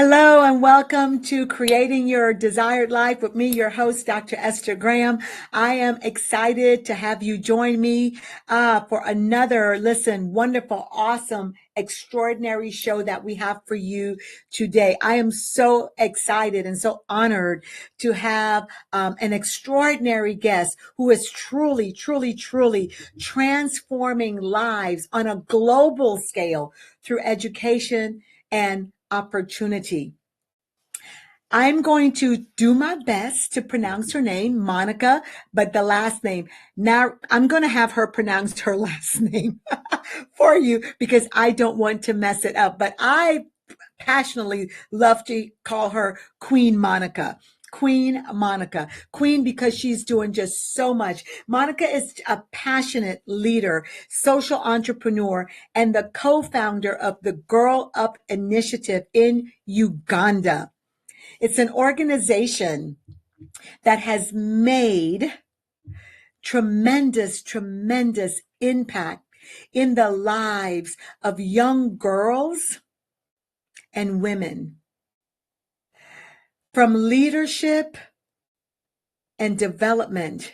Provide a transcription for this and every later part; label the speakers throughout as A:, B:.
A: Hello and welcome to Creating Your Desired Life with me, your host, Dr. Esther Graham. I am excited to have you join me for another, wonderful, awesome, extraordinary show that we have for you today. I am so excited and so honored to have an extraordinary guest who is truly, truly, truly transforming lives on a global scale through education and opportunity. I'm going to do my best to pronounce her name, Monica, but the last name. Now I'm going to have her pronounce her last name for you because I don't want to mess it up. But I passionately love to call her Queen Monica. Queen Monica. Queen because she's doing just so much. Monica is a passionate leader, social entrepreneur, and the co-founder of the Girl Up Initiative in Uganda. It's an organization that has made tremendous, tremendous impact in the lives of young girls and women. From leadership and development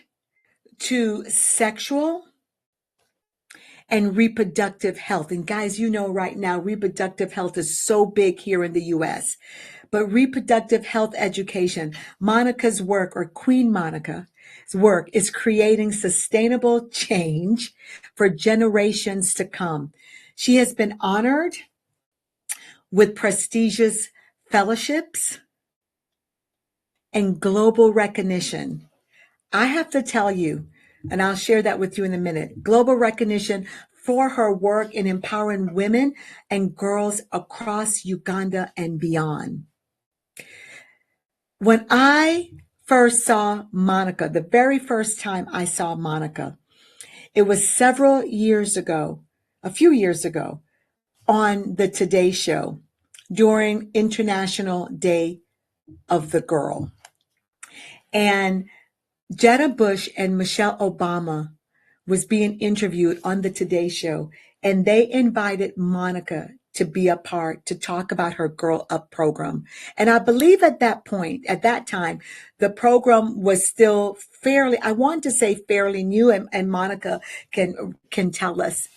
A: to sexual and reproductive health. And guys, you know right now, reproductive health is so big here in the U.S. But reproductive health education, Monica's work, or Queen Monica's work, is creating sustainable change for generations to come. She has been honored with prestigious fellowships and global recognition. I have to tell you, and I'll share that with you in a minute, global recognition for her work in empowering women and girls across Uganda and beyond. When I first saw Monica, the very first time I saw Monica, it was several years ago, a few years ago, on the Today Show during International Day of the Girl. And Jetta Bush and Michelle Obama was being interviewed on the Today Show, and they invited Monica to be a part to talk about her Girl Up program. And I believe at that point, at that time, the program was still fairly, I want to say fairly new, and Monica can tell us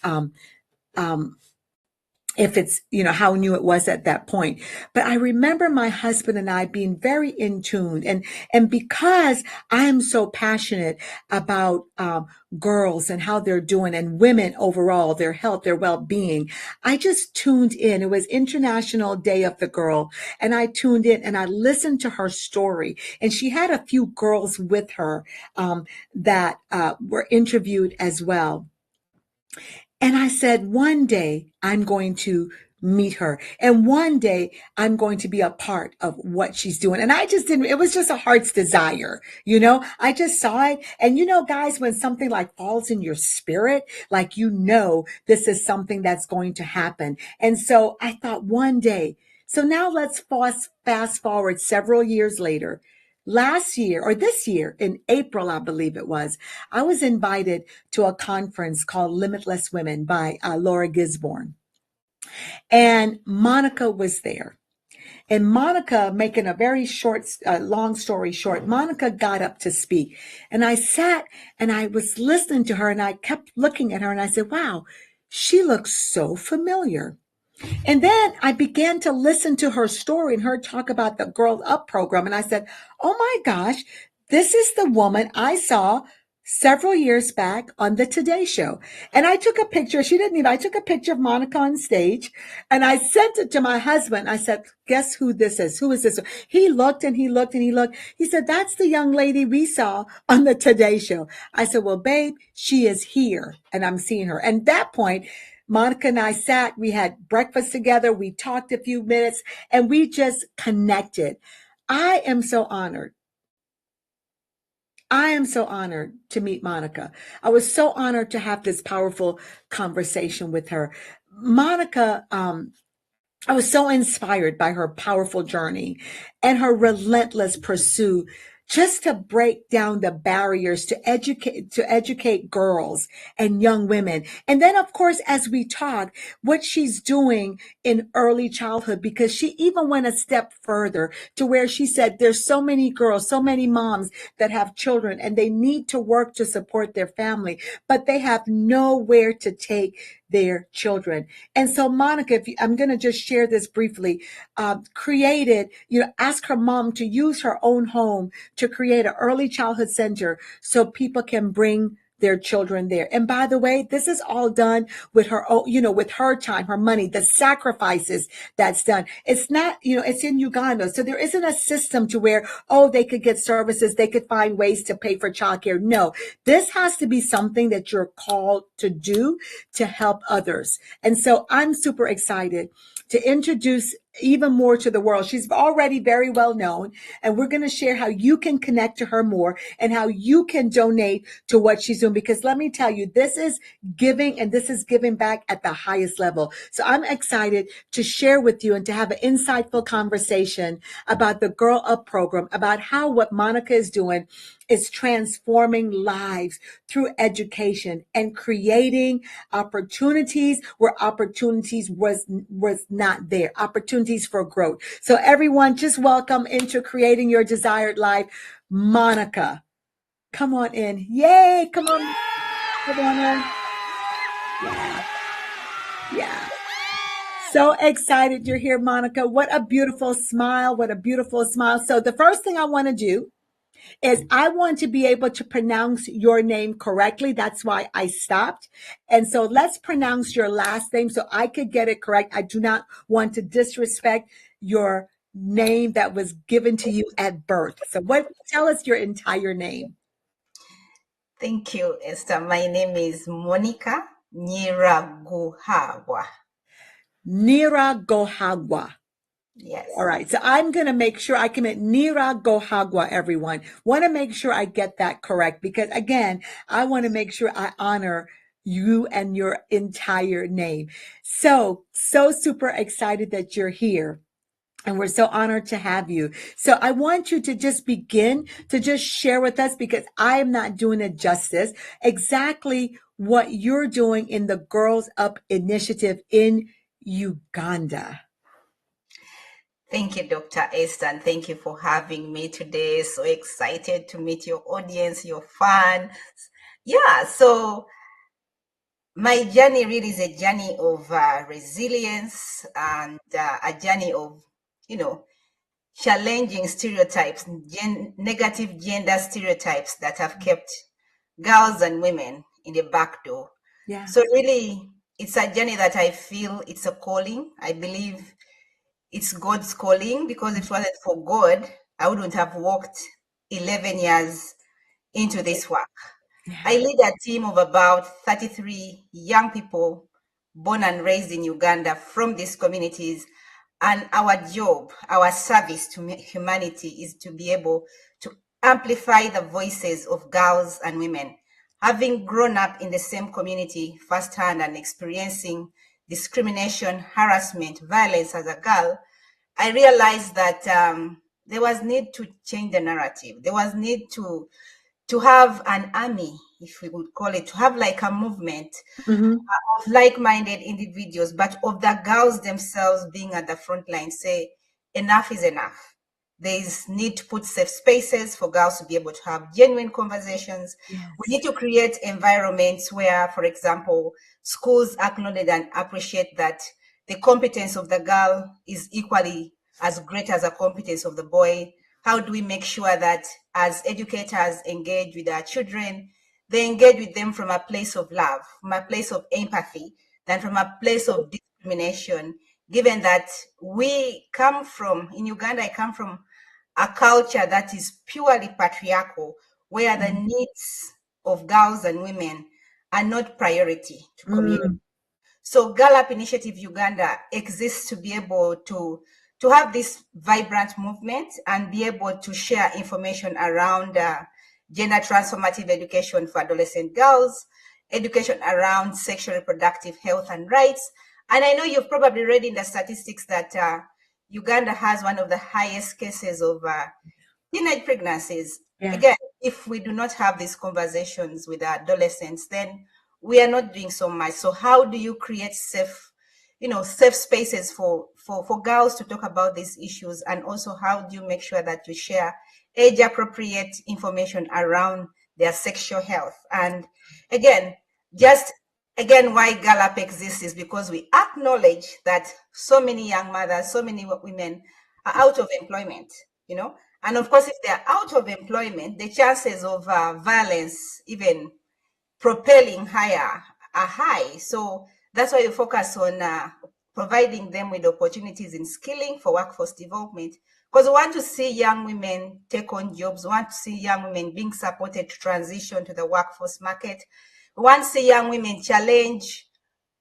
A: if it's, how new it was at that point. But I remember my husband and I being very in tune. And because I am so passionate about girls and how they're doing and women overall, their health, their well-being, I just tuned in. It was International Day of the Girl. And I tuned in and I listened to her story. And she had a few girls with her that were interviewed as well. And I said, one day I'm going to meet her. And one day I'm going to be a part of what she's doing. And I just didn't, it was just a heart's desire. I just saw it. And guys, when something like falls in your spirit, like, this is something that's going to happen. And so I thought one day, so now let's fast forward several years later. Last year, or this year, in April, I believe it was, I was invited to a conference called Limitless Women by Laura Gisborne. And Monica was there. And Monica, making a very long story short, Monica got up to speak. And I sat and I was listening to her and I kept looking at her and I said, wow, she looks so familiar. And then I began to listen to her story and her talk about the Girl Up program. And I said, oh my gosh, this is the woman I saw several years back on the Today Show. And I took a picture. I took a picture of Monica on stage and I sent it to my husband. I said, guess who this is? Who is this? He looked and he looked and he looked. He said, that's the young lady we saw on the Today Show. I said, well, babe, she is here and I'm seeing her. And at that point, Monica and I sat, we had breakfast together, we talked a few minutes, and we just connected. I am so honored. I am so honored to meet Monica. I was so honored to have this powerful conversation with her. Monica, I was so inspired by her powerful journey and her relentless pursuit just to break down the barriers to educate girls and young women. And then of course, as we talk, what she's doing in early childhood, because she even went a step further to where she said there's so many girls, so many moms that have children and they need to work to support their family, but they have nowhere to take their children. And so Monica, I'm going to just share this briefly, created, ask her mom to use her own home to create an early childhood center so people can bring their children there. And by the way, this is all done with her own, with her time, her money, the sacrifices that's done. It's not, it's in Uganda. So there isn't a system to where, oh, they could get services, they could find ways to pay for childcare. No, this has to be something that you're called to do to help others. And so I'm super excited to introduce even more to the world. She's already very well known, and we're going to share how you can connect to her more and how you can donate to what she's doing. Because let me tell you, this is giving, and this is giving back at the highest level. So I'm excited to share with you and to have an insightful conversation about the Girl Up program, about how what Monica is doing is transforming lives through education and creating opportunities where opportunities was not there, opportunities for growth. So everyone, just welcome into Creating Your Desired Life, Monica. Come on in. Yay, come on in. Yeah. Yeah. So excited you're here, Monica. What a beautiful smile. What a beautiful smile. So the first thing I want to do is I want to be able to pronounce your name correctly. That's why I stopped. And so let's pronounce your last name so I could get it correct. I do not want to disrespect your name that was given to you at birth. So tell us your entire name.
B: Thank you, Esther. My name is Monica Nyiraguhabwa.
A: Nyiraguhabwa.
B: Yes.
A: All right. So I'm going to make sure I commit Nyiraguhabwa, everyone. Want to make sure I get that correct because again, I want to make sure I honor you and your entire name. So super excited that you're here. And we're so honored to have you. So I want you to just begin to just share with us, because I am not doing it justice, exactly what you're doing in the Girls Up initiative in Uganda.
B: Thank you, Dr. Esther, and thank you for having me today. So excited to meet your audience, your fans. Yeah, so my journey really is a journey of resilience and a journey of, challenging stereotypes, negative gender stereotypes that have kept girls and women in the back door.
A: Yeah.
B: So really, it's a journey that I feel it's a calling. I believe it's God's calling, because if it wasn't for God, I wouldn't have walked 11 years into this work.
A: Yeah.
B: I lead a team of about 33 young people born and raised in Uganda from these communities. And our job, our service to humanity is to be able to amplify the voices of girls and women. Having grown up in the same community firsthand and experiencing discrimination, harassment, violence as a girl, I realized that there was need to change the narrative. There was need to have an army, if we would call it, to have like a movement of like-minded individuals, but of the girls themselves being at the front line, say, enough is enough. There is need to put safe spaces for girls to be able to have genuine conversations.
A: Yes.
B: We need to create environments where, for example, schools acknowledge and appreciate that the competence of the girl is equally as great as the competence of the boy. How do we make sure that as educators engage with our children, they engage with them from a place of love, from a place of empathy, than from a place of discrimination, given that we come from, in Uganda, I come from a culture that is purely patriarchal, where the needs of girls and women are not priority to community. So Girl Up Initiative Uganda exists to be able to have this vibrant movement and be able to share information around gender transformative education for adolescent girls, education around sexual reproductive health and rights. And I know you've probably read in the statistics that Uganda has one of the highest cases of teenage pregnancies.
A: Yeah.
B: Again, if we do not have these conversations with our adolescents, then we are not doing so much. So how do you create safe spaces for girls to talk about these issues? And also, how do you make sure that you share age appropriate information around their sexual health? And again, just again, why Gallup exists is because we acknowledge that so many young mothers, so many women are out of employment, and of course, if they're out of employment, the chances of violence even propelling higher are high. So that's why we focus on providing them with opportunities in skilling for workforce development. Because we want to see young women take on jobs. We want to see young women being supported to transition to the workforce market. We want to see young women challenge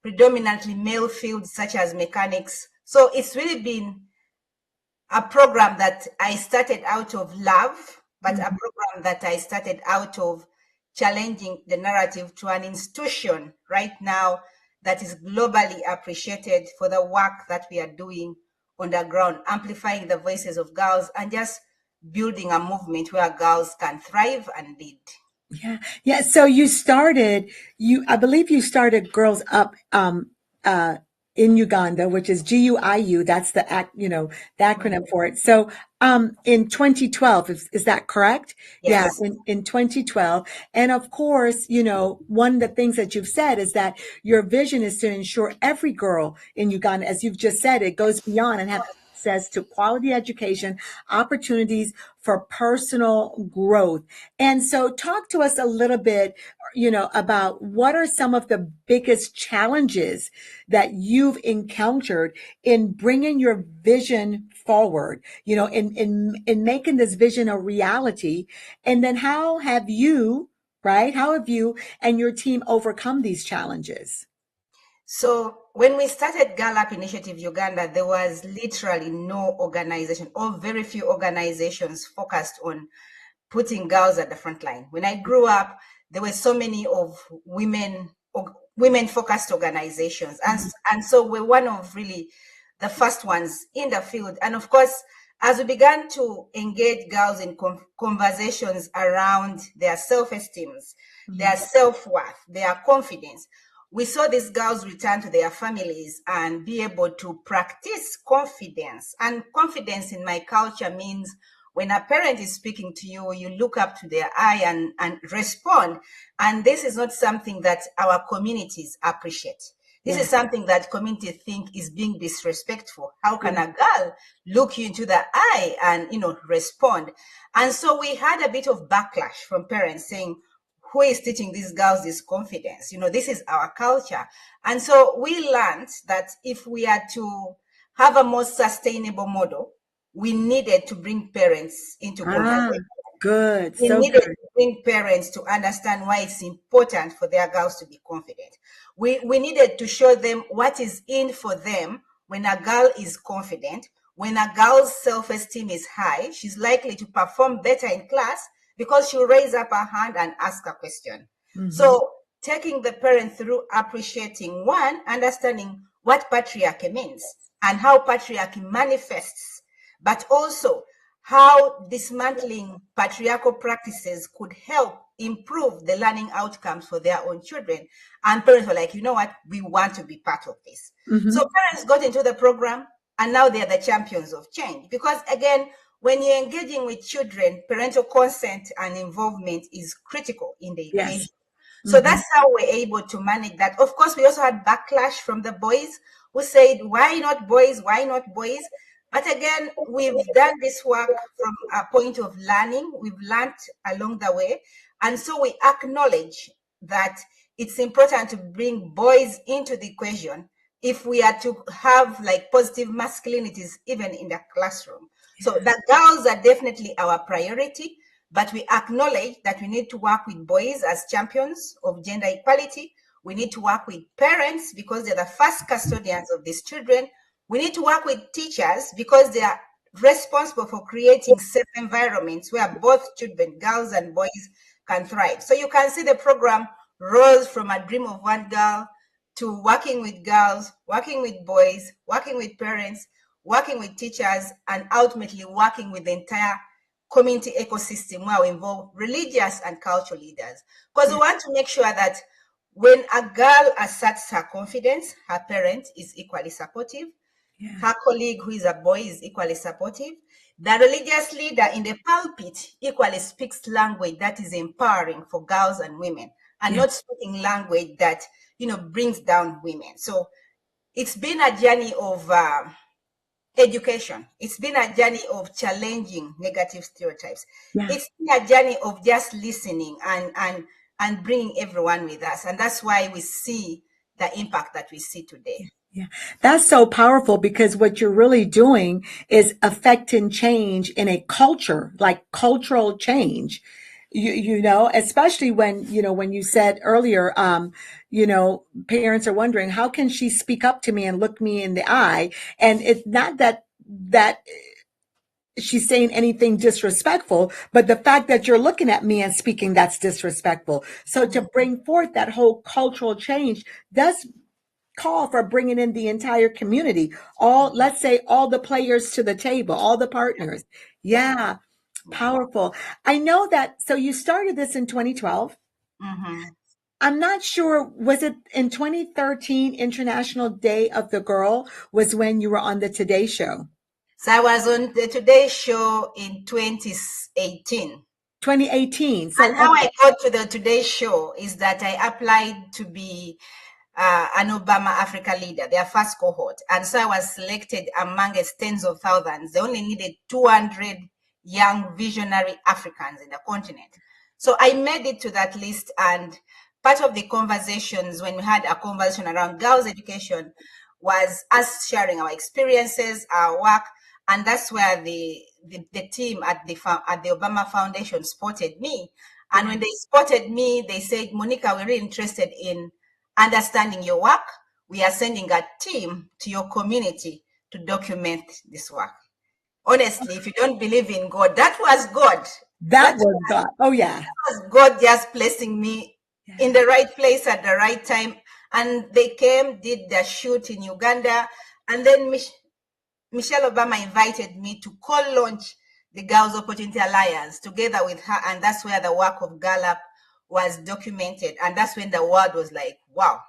B: predominantly male fields such as mechanics. So it's really been a program that I started out of love, but a program that I started out of challenging the narrative to an institution right now that is globally appreciated for the work that we are doing on the ground, amplifying the voices of girls and just building a movement where girls can thrive and lead.
A: Yeah. Yeah. So I believe you started Girls Up, in Uganda, which is GUIU. That's the acronym for it. So, in 2012, is that correct? Yeah.
B: Yes.
A: In 2012. And of course, one of the things that you've said is that your vision is to ensure every girl in Uganda, as you've just said, it goes beyond and have access to quality education, opportunities for personal growth. And so talk to us a little bit, about what are some of the biggest challenges that you've encountered in bringing your vision forward, in making this vision a reality. And then how have you and your team overcome these challenges?
B: So when we started Gallup Initiative Uganda, there was literally no organization or very few organizations focused on putting girls at the front line. When I grew up, there were so many of women focused organizations, and so we're one of really the first ones in the field. And of course, as we began to engage girls in conversations around their self-esteem, their self-worth, their confidence, we saw these girls return to their families and be able to practice confidence. And confidence in my culture means when a parent is speaking to you, you look up to their eye and respond. And this is not something that our communities appreciate. This is something that community think is being disrespectful. How can a girl look you into the eye and, respond? And so we had a bit of backlash from parents saying, who is teaching these girls this confidence? This is our culture. And so we learned that if we are to have a more sustainable model, we needed to bring parents into conversation.
A: Good.
B: We
A: So
B: needed
A: good.
B: to bring parents to understand why it's important for their girls to be confident. We needed to show them what is in for them when a girl is confident. When a girl's self-esteem is high, she's likely to perform better in class because she'll raise up her hand and ask a question. So taking the parent through appreciating, one, understanding what patriarchy means and how patriarchy manifests, but also how dismantling patriarchal practices could help improve the learning outcomes for their own children. And parents were like, you know what, we want to be part of this. So parents got into the program and now they're the champions of change. Because again, when you're engaging with children, parental consent and involvement is critical in the equation.
A: Yes.
B: So that's how we're able to manage that. Of course, we also had backlash from the boys who said, why not boys? Why not boys? But again, we've done this work from a point of learning. We've learned along the way. And so we acknowledge that it's important to bring boys into the equation if we are to have like positive masculinities even in the classroom. So the girls are definitely our priority, but we acknowledge that we need to work with boys as champions of gender equality. We need to work with parents because they're the first custodians of these children. We need to work with teachers because they are responsible for creating safe environments where both children, girls and boys, can thrive. So you can see the program rose from a dream of one girl to working with girls, working with boys, working with parents, working with teachers, and ultimately working with the entire community ecosystem where we involve religious and cultural leaders. Because we
A: Yeah.
B: want to make sure that when a girl asserts her confidence, her parent is equally supportive.
A: Yeah.
B: Her colleague, who is a boy, is equally supportive. The religious leader in the pulpit equally speaks language that is empowering for girls and women, and
A: Yeah.
B: not speaking language that brings down women. So it's been a journey of education. It's been a journey of challenging negative stereotypes.
A: Yeah.
B: It's been a journey of just listening and bringing everyone with us, and that's why we see the impact that we see today.
A: Yeah, that's so powerful because what you're really doing is affecting change in a culture, like cultural change. Especially when you said earlier, parents are wondering, how can she speak up to me and look me in the eye? And it's not that she's saying anything disrespectful, but the fact that you're looking at me and speaking, that's disrespectful. So to bring forth that whole cultural change does call for bringing in the entire community, let's say all the players to the table, all the partners.
B: Yeah.
A: Yeah,
B: Yeah.
A: powerful. I know that. So you started this in 2012.
B: Mm-hmm.
A: I'm not sure, was it in 2013, International Day of the Girl was when you were on the Today Show?
B: So I was on the Today Show in 2018.
A: 2018.
B: And how I got to the Today Show is that I applied to be an Obama Africa leader, their first cohort. And so I was selected amongst tens of thousands. They only needed 200 young visionary Africans in the continent. So I made it to that list. And part of the conversations, when we had a conversation around girls' education, was us sharing our experiences, our work. And that's where the team at the Obama Foundation spotted me. And when they spotted me, they said, Monica, we're really interested in understanding your work. We are sending a team to your community to document this work. Honestly, if you don't believe in God, that was God.
A: That
B: That
A: was God. Oh, yeah.
B: was God just placing me in the right place at the right time. And they came, did the shoot in Uganda, and then Michelle Obama invited me to co-launch the Girls Opportunity Alliance together with her, and that's where the work of Gallup was documented, and that's when the world was like, wow,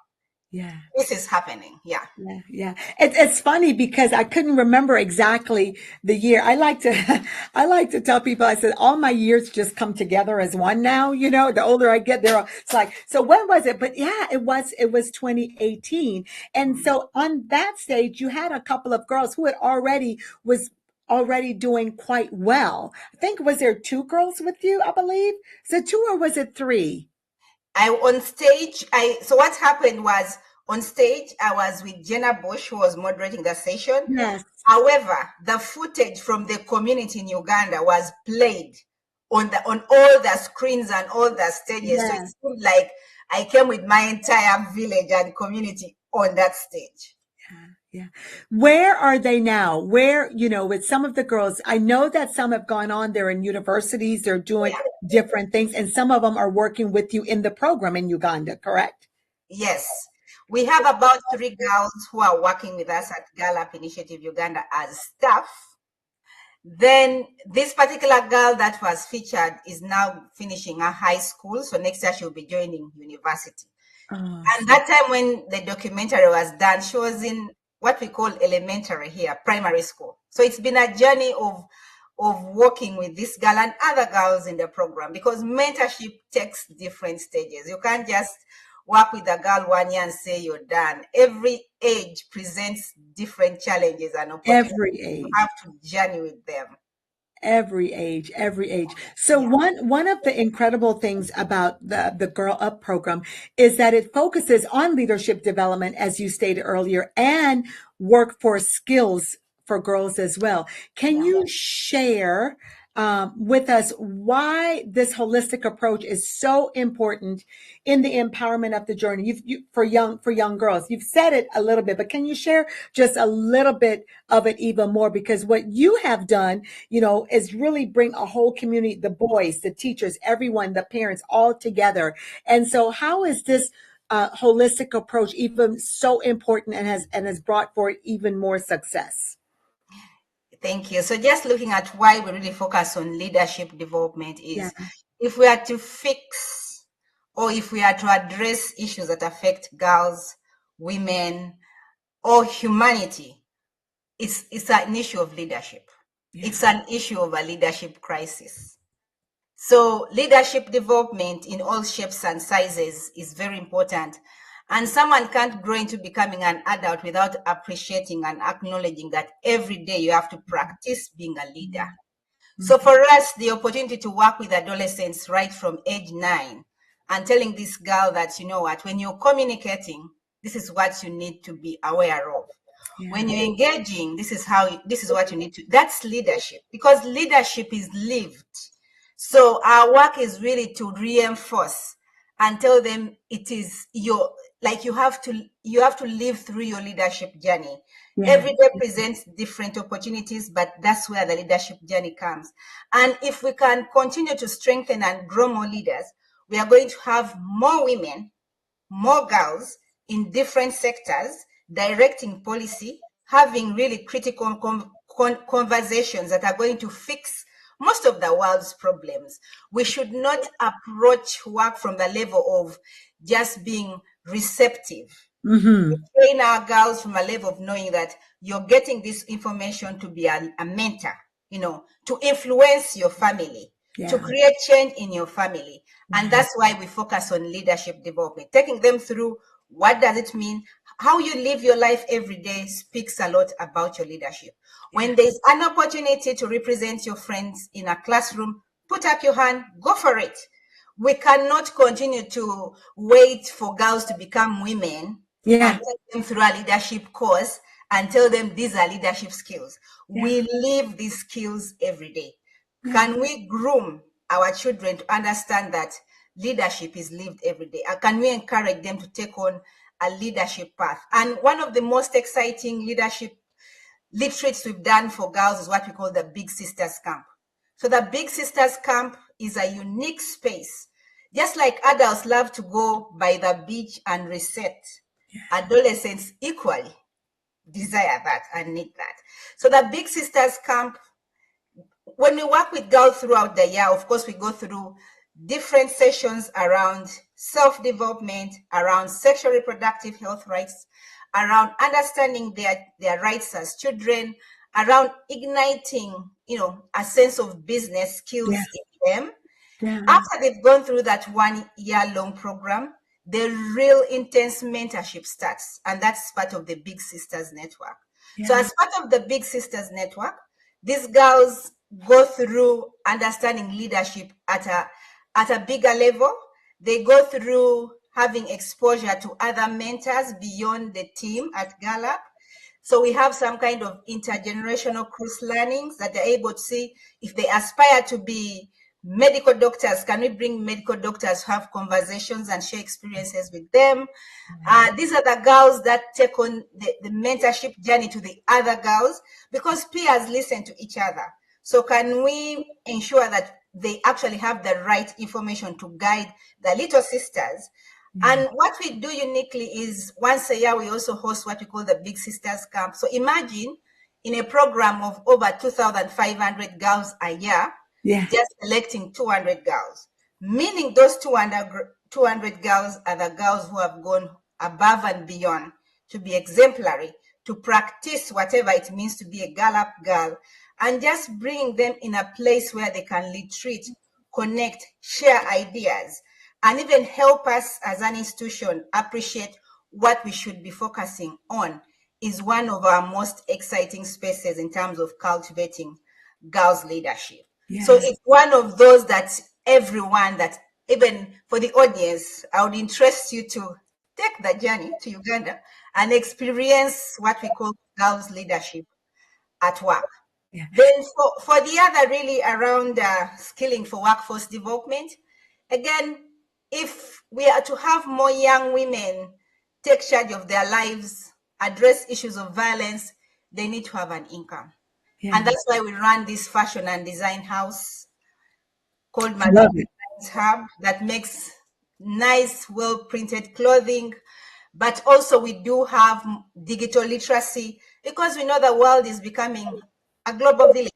A: Yeah.
B: this is happening. Yeah.
A: Yeah, yeah. It's funny because I couldn't remember exactly the year. I like to I like to tell people, I said all my years just come together as one now, the older I get there. It's like, so when was it? But yeah, it was 2018. And so on that stage, you had a couple of girls who was already doing quite well. I think, was there two girls with you, I believe? Is it two or was it three?
B: So what happened was, on stage I was with Jenna Bush, who was moderating the session.
A: Yes.
B: However, the footage from the community in Uganda was played on all the screens and all the stages. So it
A: Yes.
B: seemed like I came with my entire village and community on that stage.
A: Yeah. Where are they now? With some of the girls, I know that some have gone on, they're in universities, they're doing different things, and some of them are working with you in the program in Uganda, correct?
B: Yes. We have about 3 girls who are working with us at Gallup Initiative Uganda as staff. Then this particular girl that was featured is now finishing her high school. So next year she'll be joining university.
A: Oh,
B: And that time when the documentary was done, she was in what we call elementary here, primary school. So it's been a journey of working with this girl and other girls in the program, because mentorship takes different stages. You can't just work with a girl 1 year and say you're done. Every age presents different challenges and opportunities.
A: every
B: You
A: age.
B: have to journey with them.
A: Every age, every age. So
B: Yeah.
A: one of the incredible things about the Girl Up program is that it focuses on leadership development, as you stated earlier, and workforce skills for girls as well. Can
B: Yeah.
A: you share with us why this holistic approach is so important in the empowerment of the journey for young girls? You've said it a little bit, but can you share just a little bit of it even more? Because what you have done, is really bring a whole community, the boys, the teachers, everyone, the parents, all together. And so how is this holistic approach even so important and has brought forth even more success?
B: Thank you. So just looking at why we really focus on leadership development
A: Yeah.
B: is if we are to fix or if we are to address issues that affect girls, women, or humanity, it's an issue of leadership.
A: Yeah.
B: It's an issue of a leadership crisis. So leadership development in all shapes and sizes is very important. And someone can't grow into becoming an adult without appreciating and acknowledging that every day you have to practice being a leader. So
A: Mhm.
B: for us, the opportunity to work with adolescents right from age 9 and telling this girl that, you know what, when you're communicating, this is what you need to be aware of.
A: Yeah.
B: When you're engaging, this is what you need to, that's leadership, because leadership is lived. So our work is really to reinforce and tell them it is your, like you have to live through your leadership journey.
A: Yeah.
B: Every day presents different opportunities, but that's where the leadership journey comes. And if we can continue to strengthen and grow more leaders, we are going to have more women, more girls in different sectors directing policy, having really critical conversations that are going to fix most of the world's problems. We should not approach work from the level of just being receptive. We
A: Mm-hmm.
B: train our girls from a level of knowing that you're getting this information to be a mentor, to influence your family, to
A: Yeah.
B: create change in your family. And
A: Yeah.
B: that's why we focus on leadership development, taking them through what does it mean. How you live your life every day speaks a lot about your leadership.
A: Yeah.
B: When there's an opportunity to represent your friends in a classroom, put up your hand, go for it. We cannot continue to wait for girls to become women and
A: Yeah.
B: take them through a leadership course and tell them these are leadership skills.
A: Yeah.
B: We live these skills every day.
A: Yeah.
B: Can we groom our children to understand that leadership is lived every day? Can we encourage them to take on a leadership path? And one of the most exciting leadership literates we've done for girls is what we call the Big Sisters Camp. So the Big Sisters Camp is a unique space. Just like adults love to go by the beach and reset, adolescents equally desire that and need that. So the Big Sisters Camp, when we work with girls throughout the year, of course, we go through different sessions around self-development, around sexual reproductive health rights, around understanding their rights as children, around igniting, a sense of business
A: Yeah.
B: skills in them.
A: Yeah.
B: After they've gone through that 1 year long program, the real intense mentorship starts. And that's part of the Big Sisters Network. So,
A: Yeah.
B: as part of the Big Sisters Network, these girls go through understanding leadership at a bigger level. They go through having exposure to other mentors beyond the team at Gallup. So we have some kind of intergenerational cross learnings that they're able to see if they aspire to be medical doctors. Can we bring medical doctors, have conversations and share experiences with them? These are the girls that take on the mentorship journey to the other girls because peers listen to each other. So can we ensure that they actually have the right information to guide the little sisters?
A: Yeah.
B: And what we do uniquely is once a year, we also host what we call the Big Sisters Camp. So imagine in a program of over 2,500 girls a year,
A: Yeah.
B: just selecting 200 girls, meaning those 200 girls are the girls who have gone above and beyond to be exemplary, to practice whatever it means to be a Gallup girl, and just bringing them in a place where they can retreat, connect, share ideas, and even help us as an institution appreciate what we should be focusing on is one of our most exciting spaces in terms of cultivating girls' leadership. So
A: Yeah.
B: it's one of those that everyone, that even for the audience, I would interest you to take the journey to Uganda and experience what we call girls' leadership at work.
A: Yeah.
B: Then for the other really around skilling for workforce development, again, if we are to have more young women take charge of their lives, address issues of violence, they need to have an income. And
A: Yeah.
B: that's why we run this fashion and design house called
A: I love
B: Madrid
A: it.
B: Hub that makes nice, well printed clothing. But also, we do have digital literacy because we know the world is becoming a global village?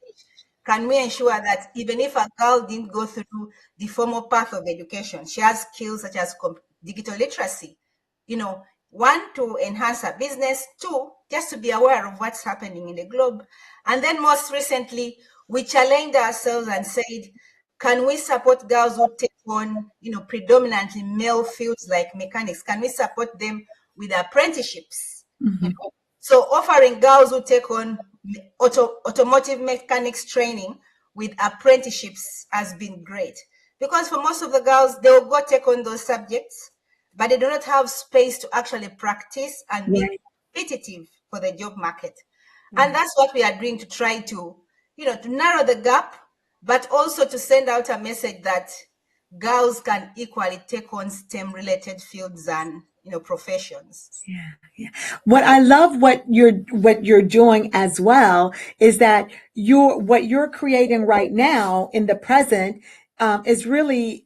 B: Can we ensure that even if a girl didn't go through the formal path of education, she has skills such as digital literacy, you know, one, to enhance her business, two, just to be aware of what's happening in the globe. And then most recently, we challenged ourselves and said, can we support girls who take on, predominantly male fields like mechanics? Can we support them with apprenticeships? You know, so offering girls who take on automotive mechanics training with apprenticeships has been great, because for most of the girls, they'll go take on those subjects, but they do not have space to actually practice and be
A: Right.
B: competitive for the job market. And that's what we are doing to try to, to narrow the gap, but also to send out a message that girls can equally take on STEM related fields and, professions.
A: Yeah, yeah. What I love what you're doing as well is that what you're creating right now in the present is really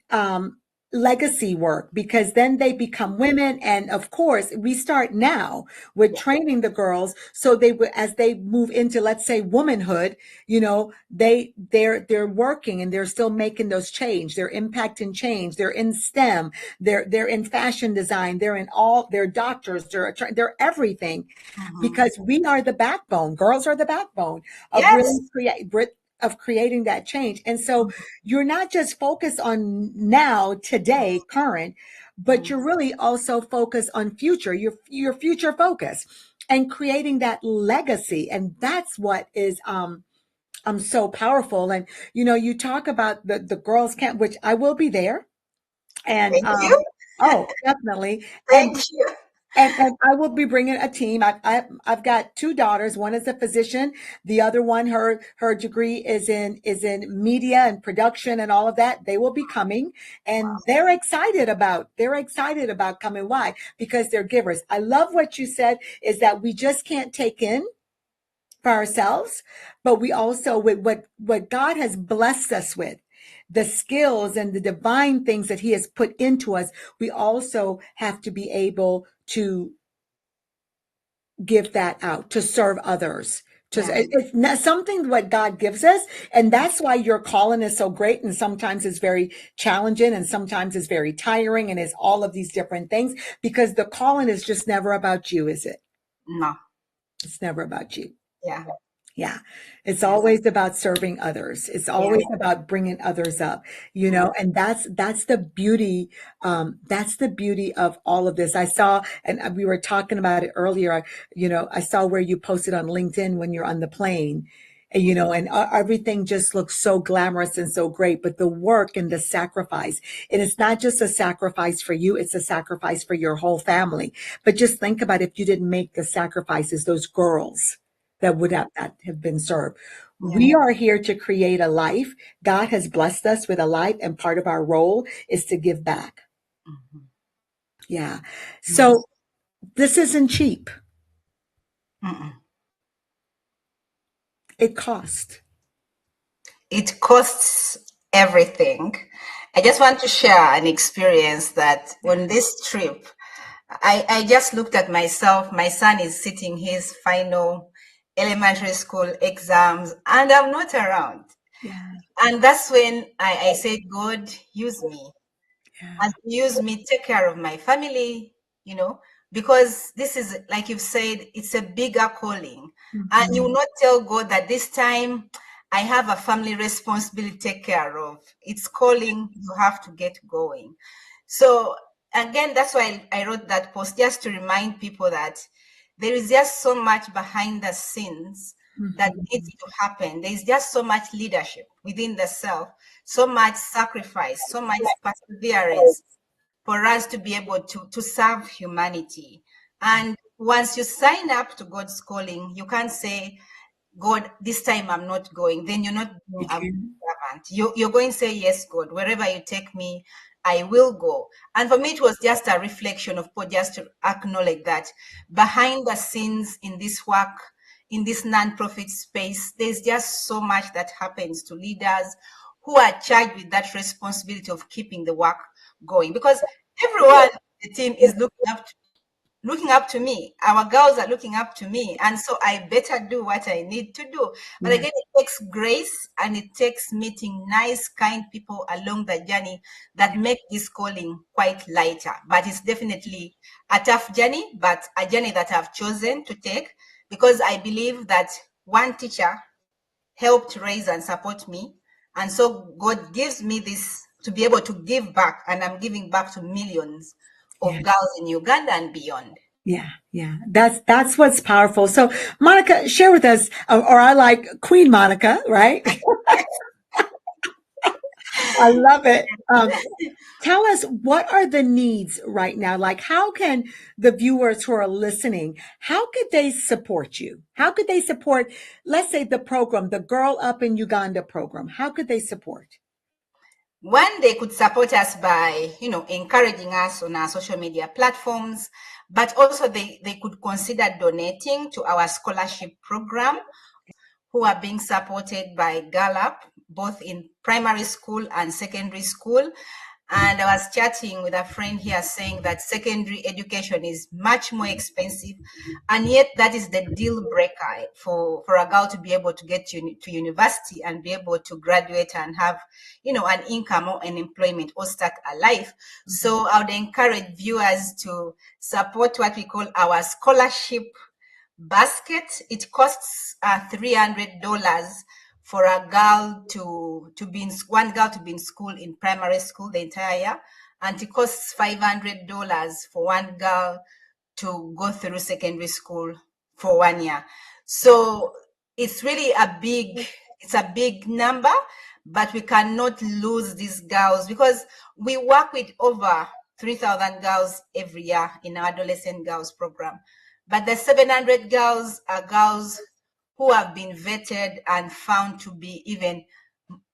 A: legacy work, because then they become women, and of course we start now with
B: Yeah.
A: training the girls so as they move into, let's say, womanhood, they're working and they're still making those change, they're impacting change, they're in STEM, they're in fashion design, they're doctors, they're everything,
B: Mhm.
A: because we are the backbone. Girls are the backbone of really
B: Yes.
A: creating that change. And so you're not just focused on now, today, current, but
B: Mhm.
A: you're really also focused on future, your future focus, and creating that legacy. And that's what is so powerful. And you talk about the girls camp, which I will be there. And
B: Thank you.
A: oh, definitely. And
B: Thank you.
A: and I will be bringing a team. I've got two daughters. One is a physician. The other one, her degree is in media and production and all of that. They will be coming, and they're excited about coming. Why? Because they're givers. I love what you said, is that we just can't take in for ourselves, but we also, with what God has blessed us with, the skills and the divine things that He has put into us, we also have to be able to give that out, to serve others.
B: Yeah.
A: It's not something what God gives us, and that's why your calling is so great. And sometimes it's very challenging, and sometimes it's very tiring, and it's all of these different things, because the calling is just never about you, is it?
B: No.
A: It's never about you.
B: Yeah.
A: Yeah. It's
B: Yeah.
A: always about serving others. It's
B: Yeah.
A: always about bringing others up,
B: Mm.
A: and that's the beauty. That's the beauty of all of this. I saw, and we were talking about it earlier, I saw where you posted on LinkedIn when you're on the plane, and everything just looks so glamorous and so great, but the work and the sacrifice, and it's not just a sacrifice for you, it's a sacrifice for your whole family. But just think about, if you didn't make the sacrifices, those girls that would not have been served.
B: Yeah.
A: We are here to create a life. God has blessed us with a life, and part of our role is to give back.
B: Mhm.
A: Yeah.
B: Yes.
A: So this isn't cheap.
B: Mm-mm.
A: It costs.
B: It costs everything. I just want to share an experience that on this trip, I just looked at myself. My son is sitting his final elementary school exams, and I'm not around.
A: Yeah.
B: And that's when I said, God, use me. And
A: Yeah.
B: use me, take care of my family, because this is, like you've said, it's a bigger calling. And you will
A: Mhm.
B: not tell God that this time I have a family responsibility to take care of. It's calling, you have to get going. So again, that's why I wrote that post, just to remind people that there is just so much behind the scenes that needs
A: Mhm.
B: to happen. There's just so much leadership within the self, so much sacrifice, so much perseverance for us to be able to serve humanity. And once you sign up to God's calling, you can't say, God, this time I'm not going. Then you're not being a good
A: Okay.
B: servant. You're going to say, yes, God, wherever you take me, I will go. And for me, it was just a reflection of God, just to acknowledge that behind the scenes in this work, in this non-profit space, there's just so much that happens to leaders who are charged with that responsibility of keeping the work going. Because everyone in the team is looking up to me. looking up to me. Our girls are looking up to me. And so I better do what I need to do. But
A: Yeah,
B: again, it takes grace and it takes meeting nice, kind people along the journey that make this calling quite lighter. But it's definitely a tough journey, but a journey that I've chosen to take because I believe that one teacher helped raise and support me. And so God gives me this to be able to give back, and I'm giving back to millions
A: yeah,
B: of girls in Uganda and beyond.
A: yeah, yeah. That's what's powerful. So, Monica, share with us, or I like Queen Monica, right? I love it. Tell us, what are the needs right now? Like, how can the viewers who are listening, how could they support you? How could they support, let's say, the program, the Girl Up in Uganda program? How could they support?
B: One, they could support us by, encouraging us on our social media platforms, but also they could consider donating to our scholarship program, who are being supported by Gallup, both in primary school and secondary school. And I was chatting with a friend here saying that secondary education is much more expensive. And yet that is the deal breaker for a girl to be able to get to university and be able to graduate and have, an income or an employment or start a life. So I would encourage viewers to support what we call our scholarship basket. It costs $300 for a girl to be in one girl to be in school in primary school the entire year, and it costs $500 for one girl to go through secondary school for 1 year. So it's really a big number, but we cannot lose these girls because we work with over 3,000 girls every year in our adolescent girls program. But the 700 girls are girls who have been vetted and found to be even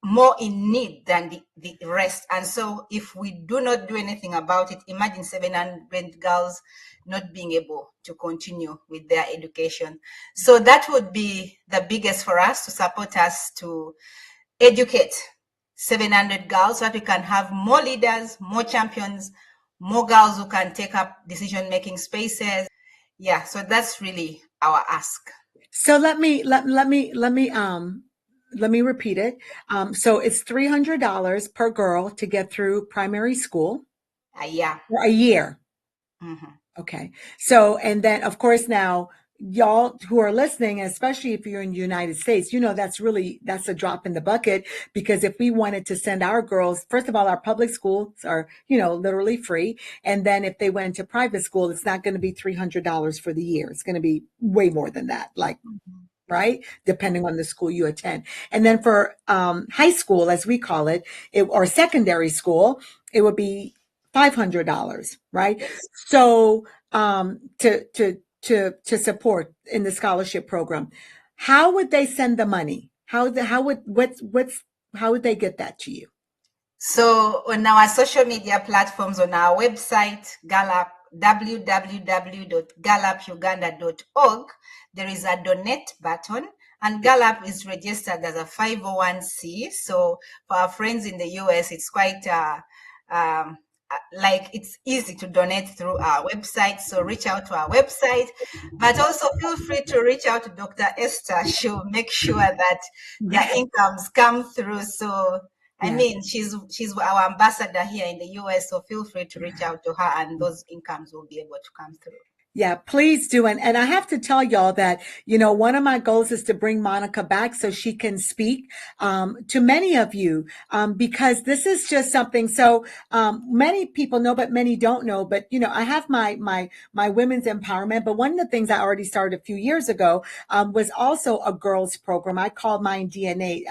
B: more in need than the rest. And so if we do not do anything about it, imagine 700 girls not being able to continue with their education. So that would be the biggest for us, to support us to educate 700 girls so that we can have more leaders, more champions, more girls who can take up decision-making spaces. Yeah, so that's really our ask.
A: So let me repeat it. So it's $300 per girl to get through primary school
B: Yeah.
A: for a year.
B: Mhm.
A: Okay. So, and then of course now y'all who are listening, especially if you're in the United States, that's a drop in the bucket, because if we wanted to send our girls, first of all, our public schools are, literally free. And then if they went to private school, it's not going to be $300 for the year. It's going to be way more than that. Like,
B: Mhm.
A: right? Depending on the school you attend. And then for high school, as we call or secondary school, it would be $500, right?
B: Yes.
A: So to support in the scholarship program, how would they send the money? How would they get that to you?
B: So on our social media platforms, on our website, Gallup, www.gallupuganda.org, there is a donate button, and Gallup is registered as a 501c. So for our friends in the US, it's quite um, like it's easy to donate through our website. So reach out to our website, but also feel free to reach out to Dr. Esther. She'll make sure that the
A: Yeah.
B: incomes come through. So I
A: Yeah.
B: mean, she's our ambassador here in the US, so feel free to reach out to her, and those incomes will be able to come through.
A: Yeah, please do. And I have to tell y'all that, one of my goals is to bring Monica back so she can speak to many of you, because this is just something. So many people know, but many don't know. But, I have my women's empowerment. But one of the things I already started a few years ago was also a girls program. I called mine DNA,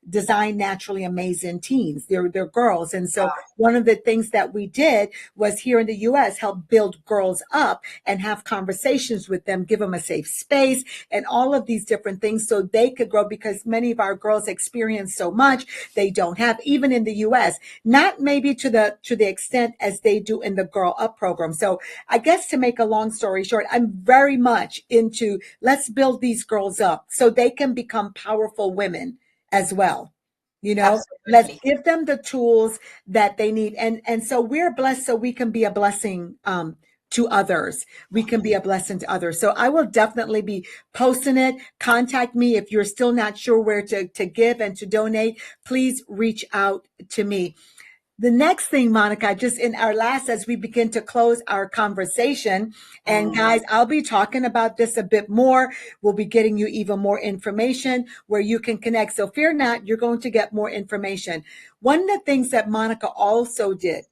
A: Design Naturally Amazing Teens. They're girls. And so one of the things that we did was here in the U.S. help build girls up and have conversations with them, give them a safe space and all of these different things so they could grow, because many of our girls experience so much they don't have, even in the US, not maybe to the extent as they do in the Girl Up program. So I guess, to make a long story short, I'm very much into, let's build these girls up so they can become powerful women as well. Let's
B: Absolutely.
A: give them the tools that they need. And so we're blessed so we can be a blessing to others. We can be a blessing to others. So I will definitely be posting it. Contact me if you're still not sure where to give and to donate. Please reach out to me. The next thing, Monica, just in our last, as we begin to close our conversation, and guys, I'll be talking about this a bit more. We'll be getting you even more information where you can connect. So fear not, you're going to get more information. One of the things that Monica also did,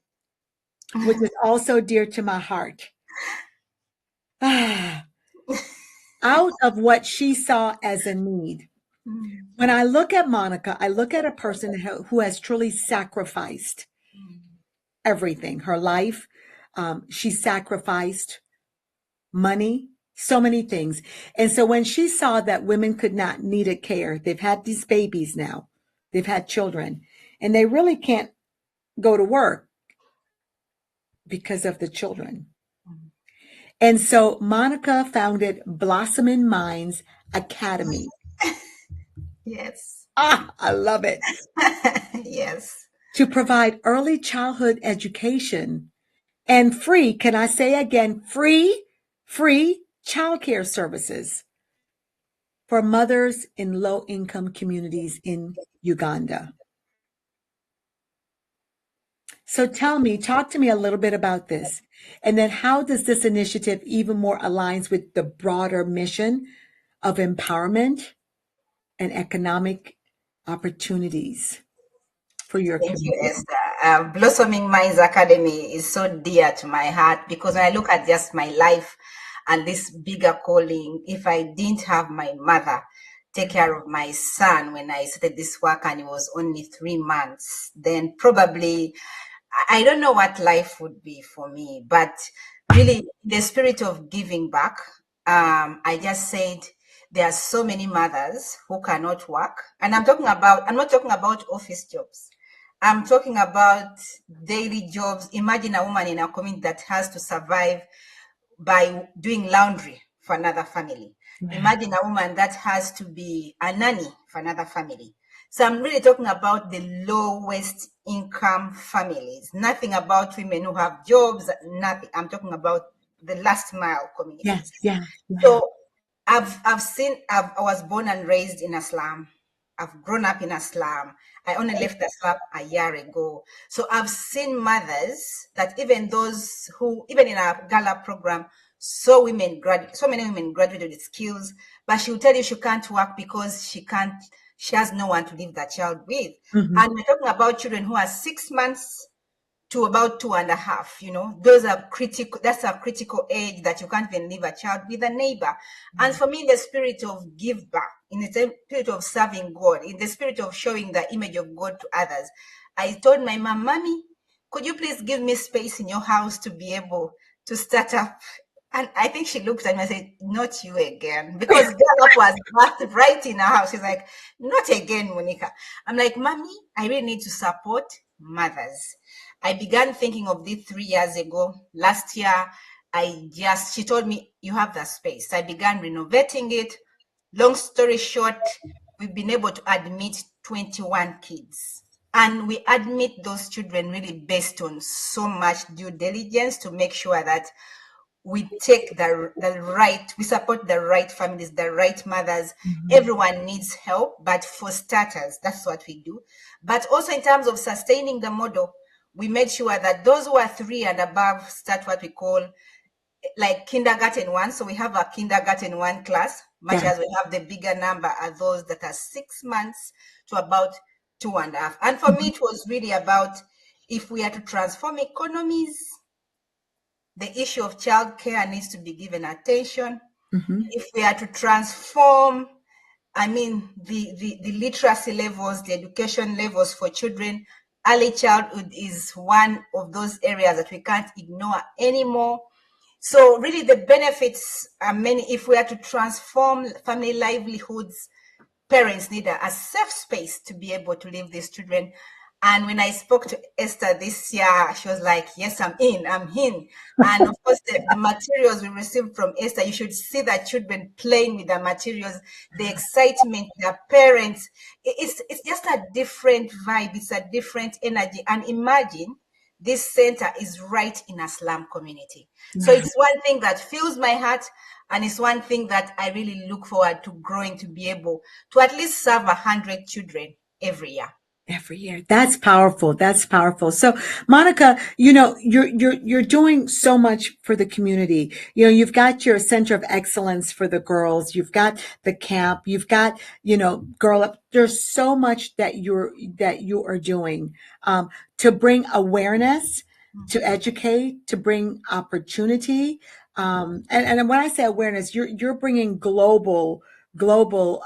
A: which is also dear to my heart, out of what she saw as a need. When I look at Monica, I look at a person who has truly sacrificed everything, her life. She sacrificed money, so many things. And so when she saw that women could not needed care, they've had these babies now, they've had children, and they really can't go to work because of the children. And so Monica founded Blossoming Minds Academy.
B: Yes.
A: I love it.
B: Yes.
A: To provide early childhood education and free, can I say again, free childcare services for mothers in low-income communities in Uganda. So talk to me a little bit about this. And then how does this initiative even more aligns with the broader mission of empowerment and economic opportunities for your
B: Thank you,
A: community?
B: Esther. Blossoming Minds Academy is so dear to my heart because when I look at just my life and this bigger calling, if I didn't have my mother take care of my son when I started this work and it was only 3 months, then probably I don't know what life would be for me. But really, the spirit of giving back, I just said there are so many mothers who cannot work. And I'm not talking about office jobs. I'm talking about daily jobs. Imagine a woman in a community that has to survive by doing laundry for another family. Imagine a woman that has to be a nanny for another family. So I'm really talking about the lowest income families, nothing about women who have jobs, nothing. I'm talking about the last mile communities.
A: Yeah.
B: So I was born and raised in a slum. I've grown up in a slum. I only left the slum a year ago. So I've seen mothers that even those who, even in our gala program, so many women graduated with skills, but she will tell you she can't work because she has no one to leave the child with.
A: Mm-hmm.
B: And we're talking about children who are 6 months to about 2.5. Those are critical. That's a critical age that you can't even leave a child with a neighbor. And for me, the spirit of give back, in the spirit of serving God, in the spirit of showing the image of God to others, I told my mom, Mommy, could you please give me space in your house to be able to start up? And I think she looked at me and said, Not you again. Because Gallup was birthed right in her house. She's like, Not again, Monica. I'm like, Mommy, I really need to support mothers. I began thinking of this 3 years ago. Last year, she told me, You have the space. I began renovating it. Long story short, we've been able to admit 21 kids. And we admit those children really based on so much due diligence to make sure that we take we support the right families, the right mothers. Everyone needs help, but for starters, that's what we do. But also in terms of sustaining the model, we made sure that those who are 3 and above start what we call like kindergarten 1. So we have a kindergarten 1 class, much as we have the bigger number are those that are 6 months to about 2.5. And for me, it was really about if we are to transform economies, the issue of childcare needs to be given attention. If we are to transform, the literacy levels, the education levels for children, early childhood is one of those areas that we can't ignore anymore. So really the benefits are many. If we are to transform family livelihoods, parents need a safe space to be able to leave these children. And when I spoke to Esther this year, she was like, Yes, I'm in. And of course, the materials we received from Esther, you should see the children playing with the materials, the excitement, the parents. It's just a different vibe. It's a different energy. And imagine this center is right in a slum community. So
A: Yeah.
B: it's one thing that fills my heart, and it's one thing that I really look forward to growing, to be able to at least serve 100 children every year.
A: Every year. That's powerful. That's powerful. So, Monica, you're doing so much for the community. You've got your center of excellence for the girls. You've got the camp. You've got, Girl Up. There's so much that you are doing, to bring awareness, to educate, to bring opportunity. And when I say awareness, you're bringing global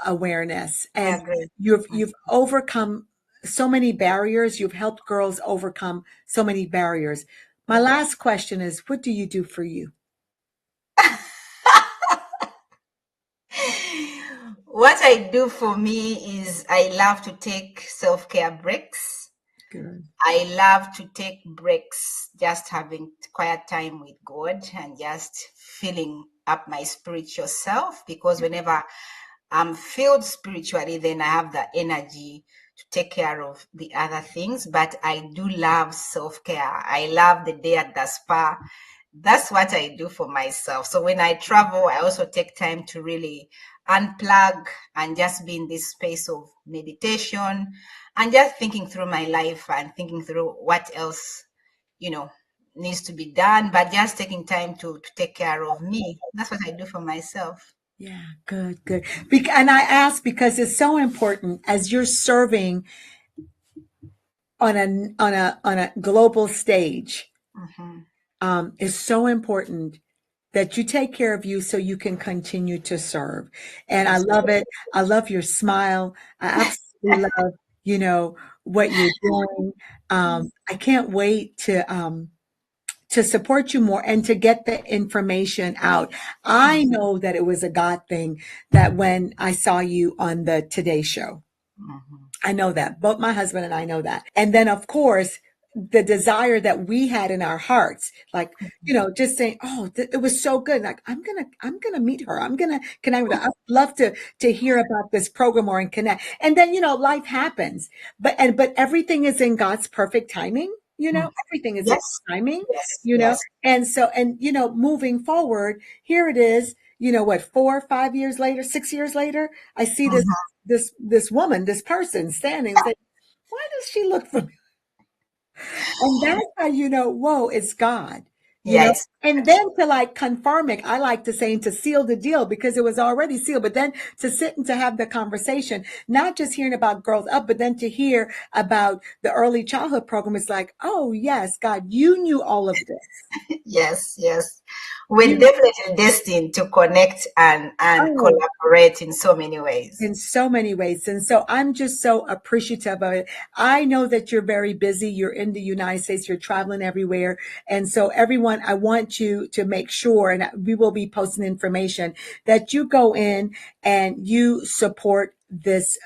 A: awareness,
B: I
A: and
B: agree.
A: you've overcome so many barriers. You've helped girls overcome so many barriers. My
B: Yeah.
A: last question is, what do you do for you?
B: What I do for me is I love to take self-care breaks.
A: Good.
B: I love to take breaks, just having quiet time with God and just filling up my spiritual self, because whenever I'm filled spiritually, then I have the energy to take care of the other things. But I do love self care. I love the day at the spa. That's what I do for myself. So when I travel, I also take time to really unplug and just be in this space of meditation and just thinking through my life and thinking through what else, you know, needs to be done, but just taking time to take care of me. That's what I do for myself.
A: Yeah, good, good. And I ask because it's so important as you're serving on a global stage.
B: Hmm.
A: It's so important that you take care of you so you can continue to serve. And I
B: That's
A: love it. I love your smile. I absolutely love, you know, what you're doing. I can't wait to support you more and to get the information out. I know that it was a God thing that when I saw you on the Today Show.
B: Mhm.
A: I know that. Both my husband and I know that. And then, of course, the desire that we had in our hearts, like, just saying, oh, it was so good. Like, I'm gonna meet her. I'm gonna connect with her. I'd love to hear about this program or and connect. And then, life happens. But everything is in God's perfect timing.
B: Mm.
A: Everything is in
B: Yes,
A: timing,
B: yes, yes.
A: and so, and, moving forward, here it is, what, 4 or 5 years later, 6 years later, I see this
B: Mhm.
A: this woman, this person standing and saying, why does she look familiar? And that's how you know, whoa, it's God, you
B: Yeah,
A: know.
B: it's
A: And then to like confirm it, I like to say, and to seal the deal because it was already sealed, but then to sit and to have the conversation, not just hearing about Girls Up, but then to hear about the early childhood program, it's like, oh yes, God, you knew all of this.
B: yes, yes. We're
A: You,
B: definitely destined to connect and
A: oh,
B: collaborate in so many ways.
A: in so many ways. And so I'm just so appreciative of it. I know that you're very busy. You're in the United States, you're traveling everywhere. And so everyone, I want you to make sure, and we will be posting information, that you go in and you support this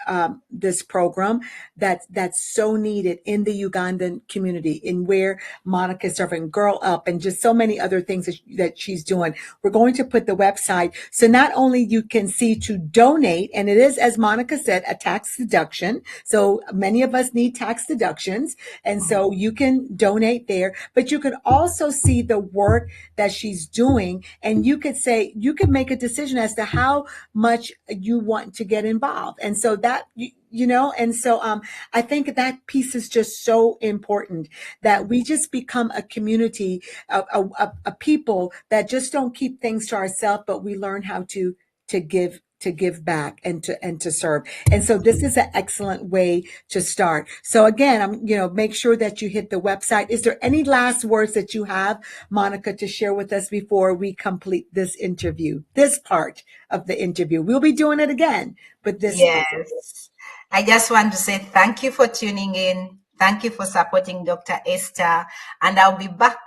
A: program that's so needed in the Ugandan community, in where Monica's serving, Girl Up, and just so many other things that she's doing. We're going to put the website so not only you can see to donate, and it is, as Monica said, a tax deduction. So many of us need tax deductions, and
B: Mhm.
A: so you can donate there, but you can also see the work that she's doing, and you could make a decision as to how much you want to get involved. And so that, and so I think that piece is just so important, that we just become a community, a people that just don't keep things to ourselves, but we learn how to give back and to serve. And so this is an excellent way to start. So again, make sure that you hit the website. Is there any last words that you have, Monica, to share with us before we complete this interview, this part of the interview? We'll be doing it again, but this part.
B: Yes. I just want to say thank you for tuning in. Thank you for supporting Dr. Esther. And I'll be back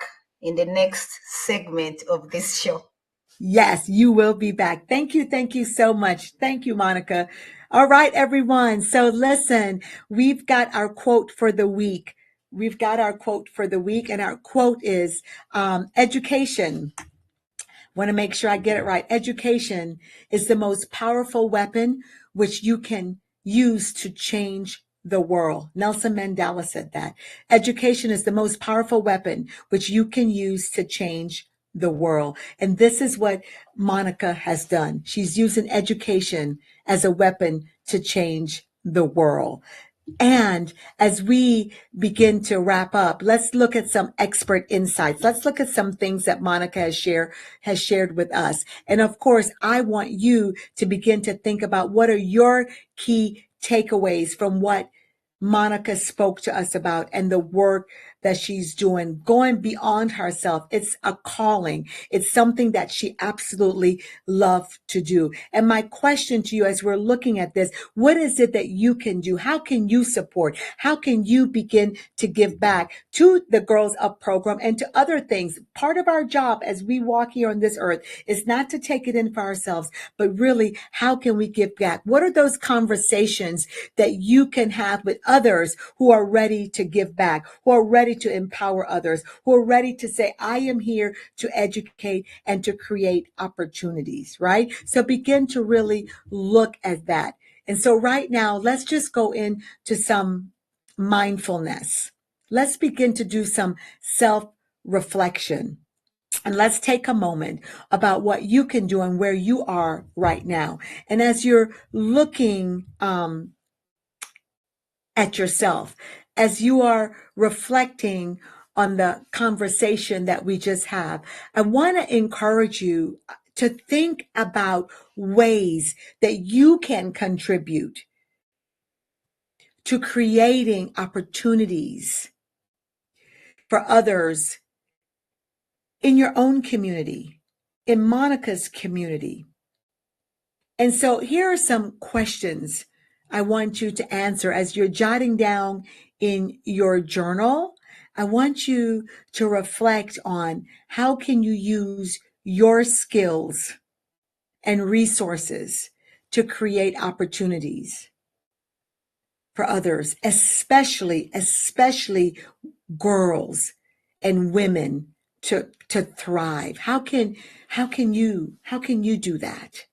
B: in the next segment of this show.
A: Yes, you will be back. Thank you. Thank you so much. Thank you, Monica. All right, everyone. So listen, we've got our quote for the week. We've got our quote for the week, and our quote is education. Want to make sure I get it right. Education is the most powerful weapon which you can use to change the world. Nelson Mandela said that. Education is the most powerful weapon which you can use to change the world. And this is what Monica has done. She's using education as a weapon to change the world. And as we begin to wrap up, let's look at some expert insights. Let's look at some things that Monica has shared with us. And of course, I want you to begin to think about what are your key takeaways from what Monica spoke to us about and the work that she's doing, going beyond herself. It's a calling. It's something that she absolutely loved to do. And my question to you as we're looking at this, what is it that you can do? How can you support? How can you begin to give back to the Girls Up program and to other things? Part of our job as we walk here on this earth is not to take it in for ourselves, but really, how can we give back? What are those conversations that you can have with others who are ready to give back, who are ready to empower others, who are ready to say, I am here to educate and to create opportunities, right? So begin to really look at that. And so right now, let's just go into some mindfulness. Let's begin to do some self-reflection. And let's take a moment about what you can do and where you are right now. And as you're looking at yourself, as you are reflecting on the conversation that we just have, I want to encourage you to think about ways that you can contribute to creating opportunities for others in your own community, in Monica's community. And so here are some questions I want you to answer as you're jotting down in your journal. I want you to reflect on how can you use your skills and resources to create opportunities for others, especially girls and women to thrive. How can you do that?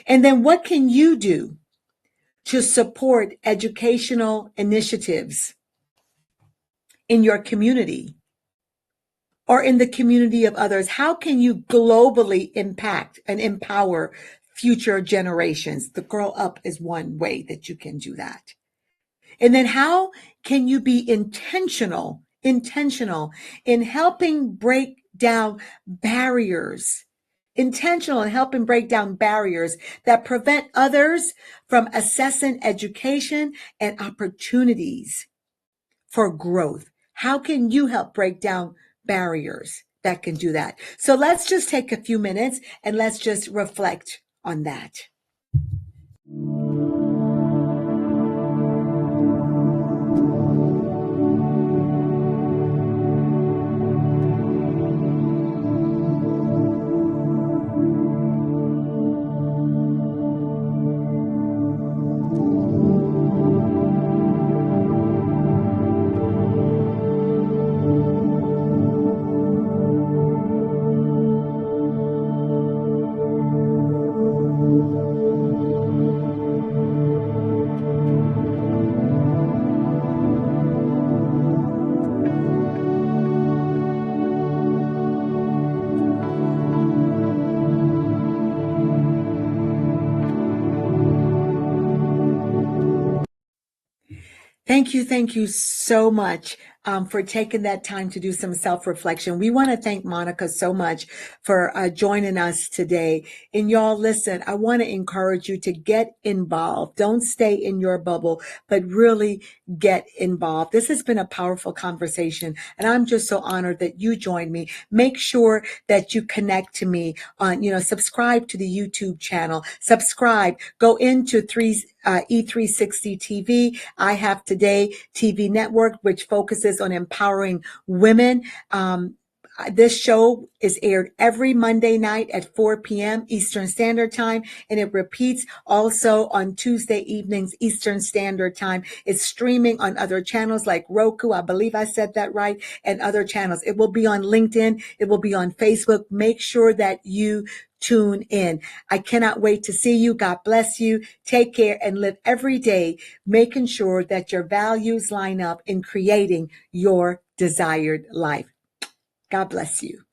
A: And then what can you do to support educational initiatives in your community or in the community of others? How can you globally impact and empower future generations? The Girl Up is one way that you can do that. And then how can you be intentional in helping break down barriers, intentional in helping break down barriers that prevent others from accessing education and opportunities for growth? How can you help break down barriers that can do that? So let's just take a few minutes and let's just reflect on that. Thank you so much for taking that time to do some self-reflection. We want to thank Monica so much for joining us today. And y'all, listen, I want to encourage you to get involved. Don't stay in your bubble, but really get involved. This has been a powerful conversation, and I'm just so honored that you joined me. Make sure that you connect to me on, subscribe to the YouTube channel, subscribe, go into E360 TV. I have Today TV network, which focuses on empowering women. This show is aired every Monday night at 4 p.m. Eastern Standard Time, and it repeats also on Tuesday evenings Eastern Standard Time. It's streaming on other channels like Roku, I believe I said that right, and other channels. It will be on LinkedIn. It will be on Facebook. Make sure that you tune in. I cannot wait to see you. God bless you. Take care and live every day making sure that your values line up in creating your desired life. God bless you.